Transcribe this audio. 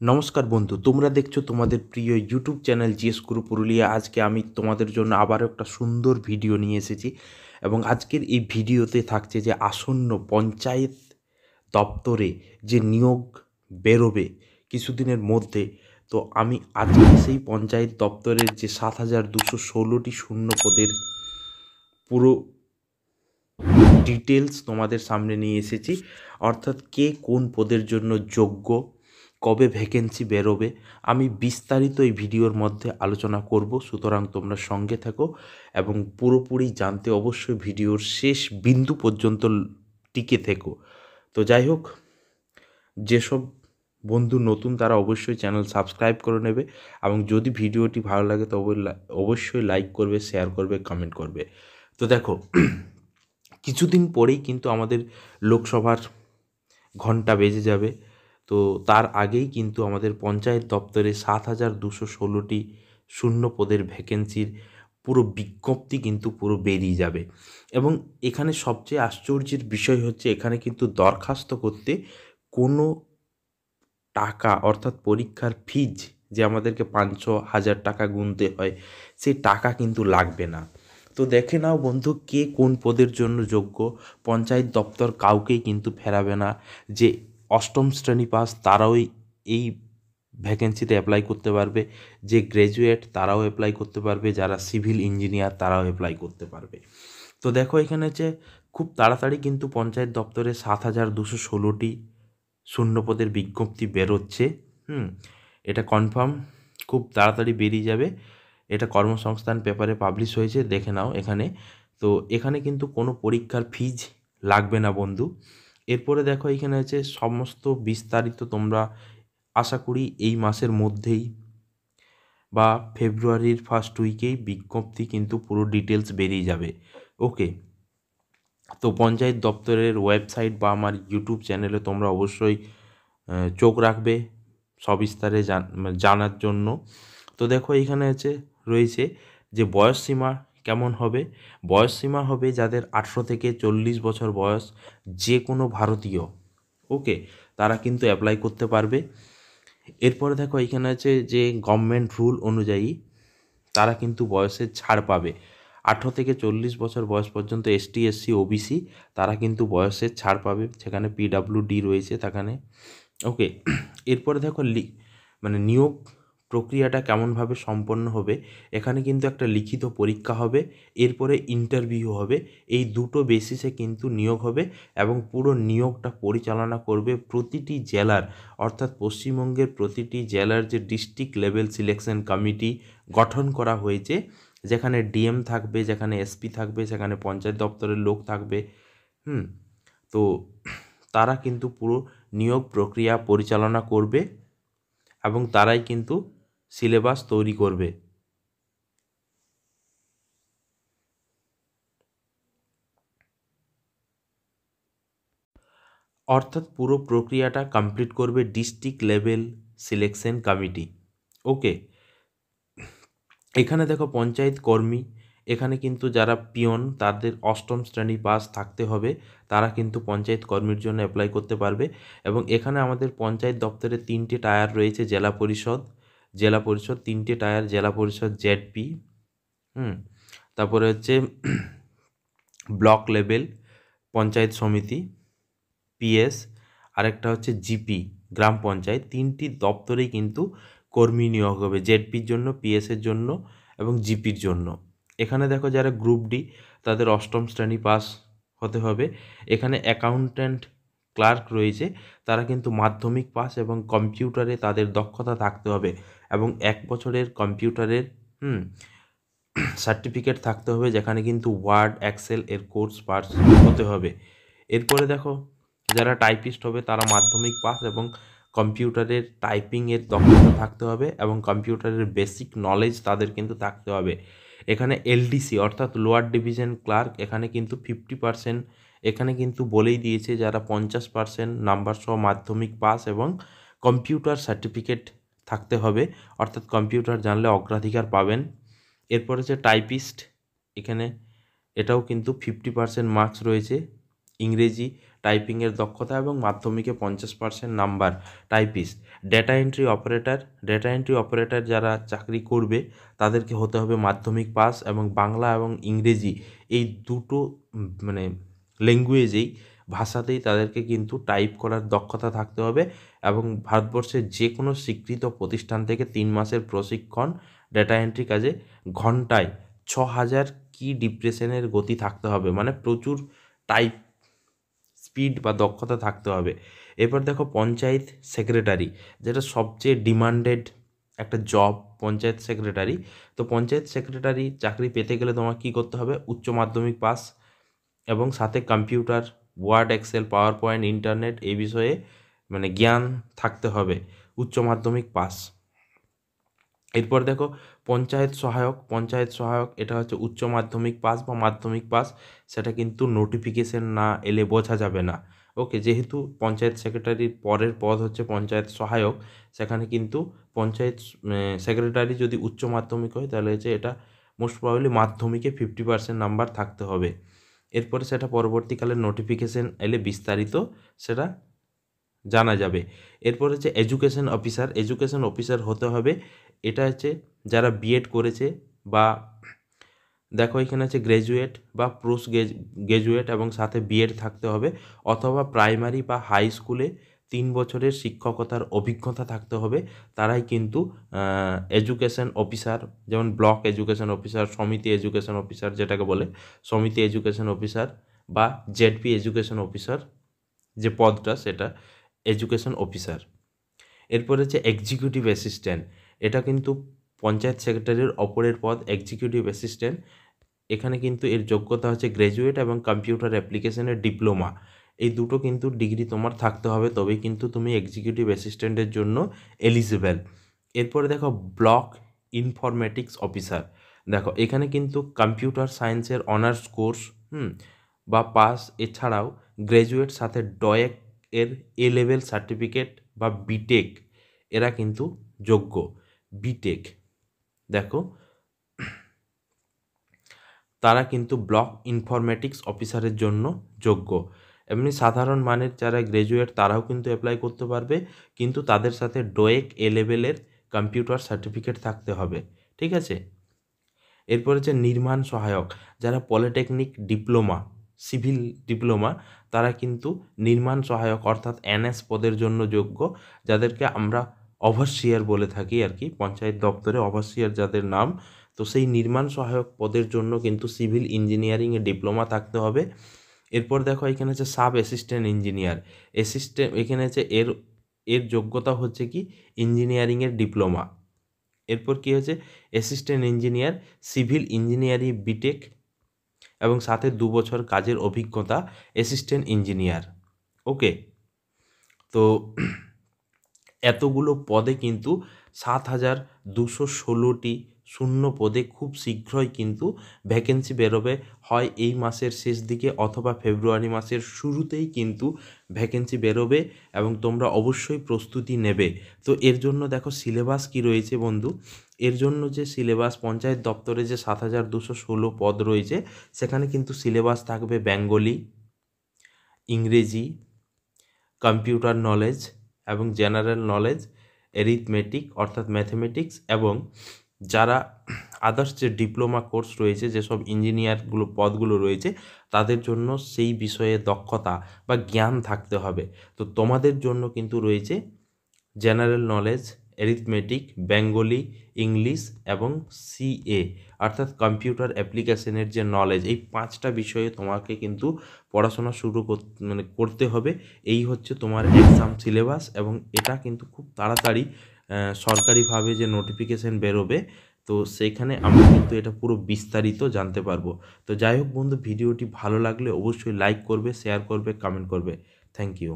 নমস্কার বন্ধু, তোমরা দেখছো তোমাদের প্রিয় ইউটিউব চ্যানেল জিএস গুরু পুরুলিয়া। আজকে আমি তোমাদের জন্য আবারও একটা সুন্দর ভিডিও নিয়ে এসেছি এবং আজকের এই ভিডিওতে থাকছে যে আসন্ন পঞ্চায়েত দপ্তরে যে নিয়োগ বেরোবে কিছুদিনের মধ্যে। তো আমি আজকে সেই পঞ্চায়েত দপ্তরের যে 7,216টি শূন্য পদের পুরো ডিটেলস তোমাদের সামনে নিয়ে এসেছি। অর্থাৎ কে কোন পদের জন্য যোগ্য, কবে ভ্যাকেন্সি বেরোবে, আমি বিস্তারিত এই ভিডিওর মধ্যে আলোচনা করব। সুতরাং তোমরা সঙ্গে থাকো এবং পুরোপুরি জানতে অবশ্যই ভিডিওর শেষ বিন্দু পর্যন্ত টিকে থেকো। তো যাই হোক, যেসব বন্ধু নতুন তারা অবশ্যই চ্যানেল সাবস্ক্রাইব করে নেবে এবং যদি ভিডিওটি ভালো লাগে তবে অবশ্যই লাইক করবে, শেয়ার করবে, কমেন্ট করবে। তো দেখো, কিছুদিন পরেই কিন্তু আমাদের লোকসভার ঘন্টা বেজে যাবে। তো তার আগেই কিন্তু আমাদের পঞ্চায়েত দপ্তরে 7,216টি শূন্য পদের ভ্যাকেন্সির পুরো বিজ্ঞপ্তি কিন্তু পুরো বেরিয়ে যাবে। এবং এখানে সবচেয়ে আশ্চর্যের বিষয় হচ্ছে, এখানে কিন্তু দরখাস্ত করতে কোনো টাকা অর্থাৎ পরীক্ষার ফিজ যে আমাদেরকে 500-1000 টাকা গুনতে হয়, সেই টাকা কিন্তু লাগবে না। তো দেখে নাও বন্ধু, কে কোন পদের জন্য যোগ্য। পঞ্চায়েত দপ্তর কাউকেই কিন্তু ফেরাবে না। যে অষ্টম শ্রেণী পাস তারাও এই ভ্যাকেন্সিতে অ্যাপ্লাই করতে পারবে, যে গ্র্যাজুয়েট তারাও অ্যাপ্লাই করতে পারবে, যারা সিভিল ইঞ্জিনিয়ার তারাও অ্যাপ্লাই করতে পারবে। তো দেখো, এখানে হচ্ছে খুব তাড়াতাড়ি কিন্তু পঞ্চায়েত দপ্তরে 7,216টি শূন্যপদের বিজ্ঞপ্তি বেরোচ্ছে। এটা কনফার্ম, খুব তাড়াতাড়ি বেরিয়ে যাবে। এটা কর্মসংস্থান পেপারে পাবলিশ হয়েছে, দেখে নাও এখানে। তো এখানে কিন্তু কোনো পরীক্ষার ফিজ লাগবে না বন্ধু। এরপরে দেখো, এখানে হচ্ছে সমস্ত বিস্তারিত তোমরা আশা করি এই মাসের মধ্যেই বা ফেব্রুয়ারির ফার্স্ট উইকেই বিজ্ঞপ্তি কিন্তু পুরো ডিটেলস বেরিয়ে যাবে। ওকে, তো পঞ্চায়েত দপ্তরের ওয়েবসাইট বা আমার ইউটিউব চ্যানেলে তোমরা অবশ্যই চোখ রাখবে সবিস্তারে জানার জন্য। তো দেখো, এখানে রয়েছে যে বয়সসীমা কেমন হবে। বয়সসীমা হবে যাদের 18 থেকে 40 বছর বয়স, যে কোনো ভারতীয়, ওকে, তারা কিন্তু অ্যাপ্লাই করতে পারবে। এরপরে দেখো, এখানে আছে যে গভর্নমেন্ট রুল অনুযায়ী তারা কিন্তু বয়সের ছাড় পাবে। 18 থেকে 40 বছর বয়স পর্যন্ত এসটি, এসসি, ওবিসি তারা কিন্তু বয়সের ছাড় পাবে, সেখানে পিডাব্লিউডি রয়েছে সেখানে। ওকে, এরপরে দেখো নিয়োগ প্রক্রিয়াটা কেমনভাবে সম্পন্ন হবে। এখানে কিন্তু একটা লিখিত পরীক্ষা হবে, এরপরে ইন্টারভিউ হবে। এই দুটো বেসিসে কিন্তু নিয়োগ হবে এবং পুরো নিয়োগটা পরিচালনা করবে প্রতিটি জেলার, অর্থাৎ পশ্চিমবঙ্গের প্রতিটি জেলার যে ডিস্ট্রিক্ট লেভেল সিলেকশন কমিটি গঠন করা হয়েছে, যেখানে ডিএম থাকবে, যেখানে এসপি থাকবে, সেখানে পঞ্চায়েত দপ্তরের লোক থাকবে। তো তারা কিন্তু পুরো নিয়োগ প্রক্রিয়া পরিচালনা করবে এবং তারাই কিন্তু সিলেবাস তৈরি করবে। অর্থাৎ পুরো প্রক্রিয়াটা কমপ্লিট করবে ডিস্ট্রিক্ট লেভেল সিলেকশন কমিটি। ওকে, এখানে দেখো পঞ্চায়েত কর্মী, এখানে কিন্তু যারা পিয়ন তাদের অষ্টম শ্রেণী পাস থাকতে হবে, তারা কিন্তু পঞ্চায়েত কর্মীর জন্য অ্যাপ্লাই করতে পারবে। এবং এখানে আমাদের পঞ্চায়েত দপ্তরে 3টে টায়ার রয়েছে। জেলা পরিষদ 3টে টায়ার, জেলা পরিষদ জেডপি, তারপরে ব্লক লেভেল পঞ্চায়েত সমিতি পিএস, আরেকটা হচ্ছে জিপি গ্রাম পঞ্চায়েত। 3টি দপ্তরেই কিন্তু কর্মী নিয়োগ হবে, জেডপির জন্য, পিএসের জন্য এবং জিপির জন্য। এখানে দেখো, যারা গ্রুপ ডি তাদের অষ্টম শ্রেণী পাস হতে হবে। এখানে অ্যাকাউন্ট্যান্ট ক্লার্ক রয়েছে, তারা কিন্তু মাধ্যমিক পাস এবং কম্পিউটারে তাদের দক্ষতা থাকতে হবে এবং 1 বছরের কম্পিউটারের সার্টিফিকেট থাকতে হবে, যেখানে কিন্তু ওয়ার্ড, এক্সেল এর কোর্স পাস হতে হবে। এরপরে দেখো, যারা টাইপিস্ট হবে তারা মাধ্যমিক পাস এবং কম্পিউটারের টাইপিংয়ের দক্ষতা থাকতে হবে এবং কম্পিউটারের বেসিক নলেজ তাদের কিন্তু থাকতে হবে। এখানে এলডিসি অর্থাৎ লোয়ার ডিভিশন ক্লার্ক, এখানে কিন্তু 50%, এখানে কিন্তু বলেই দিয়েছে যারা 50% নাম্বার সহ মাধ্যমিক পাস এবং কম্পিউটার সার্টিফিকেট থাকতে হবে, অর্থাৎ কম্পিউটার জানলে অগ্রাধিকার পাবেন। এরপর টাইপিস্ট, এখানে এটাও কিন্তু 50% মার্কস রয়েছে। ইংরেজি টাইপিংয়ের দক্ষতা এবং মাধ্যমিকে 50% number typist. Data entry operator যারা চাকরি করবে তাদেরকে হতে হবে মাধ্যমিক পাস এবং বাংলা এবং ইংরেজি এই দুটো মানে ল্যাঙ্গুয়েজেই ভাষাতেই তাদেরকে কিন্তু টাইপ করার দক্ষতা থাকতে হবে এবং ভারতবর্ষের যে কোনো স্বীকৃত প্রতিষ্ঠান থেকে 3 মাসের প্রশিক্ষণ ডেটা এন্ট্রি কাজে ঘন্টায় 6000 কি ডিপ্রেশনের গতি থাকতে হবে, মানে প্রচুর টাইপ স্পিড বা দক্ষতা থাকতে হবে। এরপর দেখো পঞ্চায়েত সেক্রেটারি, যেটা সবচেয়ে ডিমান্ডেড একটা জব পঞ্চায়েত সেক্রেটারি। তো পঞ্চায়েত সেক্রেটারি চাকরি পেতে গেলে তোমার কী করতে হবে, উচ্চ মাধ্যমিক পাস এবং সাথে computer, Word, Excel, PowerPoint, internet এই বিষয়ে মানে জ্ঞান থাকতে হবে, উচ্চ মাধ্যমিক পাস। এরপর দেখো পঞ্চায়েত সহায়ক এটা হচ্ছে উচ্চ মাধ্যমিক পাস বা মাধ্যমিক পাস, সেটা কিন্তু নোটিফিকেশন না এলে বোঝা যাবে না। ওকে, যেহেতু পঞ্চায়েত সেক্রেটারির পরের পদ হচ্ছে পঞ্চায়েত সহায়ক, সেখানে কিন্তু পঞ্চায়েত সেক্রেটারি যদি উচ্চ মাধ্যমিক হয় তাহলে হচ্ছে এটা মোস্ট প্রবাবলি মাধ্যমিকে 50% নাম্বার থাকতে হবে। এরপরে সেটা পরবর্তীকালে নোটিফিকেশন এলে বিস্তারিত সেটা জানা যাবে। এরপর হচ্ছে এডুকেশন অফিসার হতে হবে। এটা হচ্ছে যারা বিএড করেছে বা দেখো এখানে আছে গ্র্যাজুয়েট বা পোস্ট গ্র্যাজুয়েট এবং সাথে বিএড থাকতে হবে, অথবা প্রাইমারি বা হাই স্কুলে 3 বছরের শিক্ষকতার অভিজ্ঞতা থাকতে হবে। তারাই কিন্তু এডুকেশন অফিসার, যেমন ব্লক এডুকেশন অফিসার, সমিতি এডুকেশন অফিসার যেটাকে বলে সমিতি এডুকেশন অফিসার বা জেডপি এডুকেশন অফিসার যে পদটা সেটা এডুকেশন অফিসার। এরপর হচ্ছে এক্সিকিউটিভ অ্যাসিস্ট্যান্ট, এটা কিন্তু পঞ্চায়েত সেক্রেটারির অপরের পদ এক্সিকিউটিভ অ্যাসিস্ট্যান্ট। এখানে কিন্তু এর যোগ্যতা হচ্ছে গ্র্যাজুয়েট এবং কম্পিউটার অ্যাপ্লিকেশনের ডিপ্লোমা, এই দুটো কিন্তু ডিগ্রি তোমার থাকতে হবে, তবেই কিন্তু তুমি এক্সিকিউটিভ অ্যাসিস্ট্যান্টের জন্য এলিজিবল। এরপরে দেখো ব্লক ইনফরমেটিক্স অফিসার, দেখো এখানে কিন্তু কম্পিউটার সায়েন্সের অনার্স কোর্স বা পাস, এছাড়াও গ্র্যাজুয়েট সাথে ডয়েক এর এ লেভেল সার্টিফিকেট বা বিটেক, এরা কিন্তু যোগ্য। বিটেক দেখো তারা কিন্তু ব্লক ইনফরমেটিক্স অফিসারের জন্য যোগ্য। এমনি সাধারণ মানের যারা গ্র্যাজুয়েট তারাও কিন্তু অ্যাপ্লাই করতে পারবে, কিন্তু তাদের সাথে ডোয়েক এ লেভেলের কম্পিউটার সার্টিফিকেট থাকতে হবে, ঠিক আছে। এরপর হচ্ছে নির্মাণ সহায়ক, যারা পলিটেকনিক ডিপ্লোমা, সিভিল ডিপ্লোমা, তারা কিন্তু নির্মাণ সহায়ক অর্থাৎ এনএস পদের জন্য যোগ্য, যাদেরকে আমরা ওভারসিয়ার বলে থাকি আর কি, পঞ্চায়েত দপ্তরে ওভারসিয়ার যাদের নাম। তো সেই নির্মাণ সহায়ক পদের জন্য কিন্তু সিভিল ইঞ্জিনিয়ারিংয়ে ডিপ্লোমা থাকতে হবে। এরপর দেখো এখানে হচ্ছে সাব অ্যাসিস্ট্যান্ট ইঞ্জিনিয়ার, এখানে হচ্ছে এর যোগ্যতা হচ্ছে কি ইঞ্জিনিয়ারিংয়ের ডিপ্লোমা। এরপর কি হচ্ছে assistant engineer, civil engineering BTech এবং সাথে 2 বছর কাজের অভিজ্ঞতা অ্যাসিস্ট্যান্ট ইঞ্জিনিয়ার। ওকে, তো এতগুলো পদে কিন্তু 7216টি শূন্য পদে খুব শীঘ্রই কিন্তু ভ্যাকেন্সি বেরোবে, হয় এই মাসের শেষ দিকে অথবা ফেব্রুয়ারি মাসের শুরুতেই কিন্তু ভ্যাকেন্সি বেরোবে এবং তোমরা অবশ্যই প্রস্তুতি নেবে। তো এর জন্য দেখো সিলেবাস কি রয়েছে বন্ধু, এর জন্য যে সিলেবাস পঞ্চায়েত দপ্তরে যে 7216 পদ রয়েছে সেখানে কিন্তু সিলেবাস থাকবে বেঙ্গলি, ইংরেজি, কম্পিউটার নলেজ এবং জেনারেল নলেজ, অ্যারিথমেটিক অর্থাৎ ম্যাথমেটিক্স, এবং যারা আদার্স যে ডিপ্লোমা কোর্স রয়েছে যেসব ইঞ্জিনিয়ারগুলো পদগুলো রয়েছে তাদের জন্য সেই বিষয়ে দক্ষতা বা জ্ঞান থাকতে হবে। তো তোমাদের জন্য কিন্তু রয়েছে general knowledge, arithmetic, Bengali, English এবং সিএ অর্থাৎ কম্পিউটার অ্যাপ্লিকেশনের যে নলেজ, এই 5টা বিষয়ে তোমাকে কিন্তু পড়াশোনা শুরু করতে হবে। এই হচ্ছে তোমার এক্সাম সিলেবাস এবং এটা কিন্তু খুব তাড়াতাড়ি সরকারিভাবে যে নোটিফিকেশন বেরোবে তো সেইখানে আমরা কিন্তু এটা পুরো বিস্তারিত জানতে পারবো। তো যাই হোক বন্ধু, ভিডিওটি ভালো লাগলে অবশ্যই লাইক করবে, শেয়ার করবে, কমেন্ট করবে। Thank you.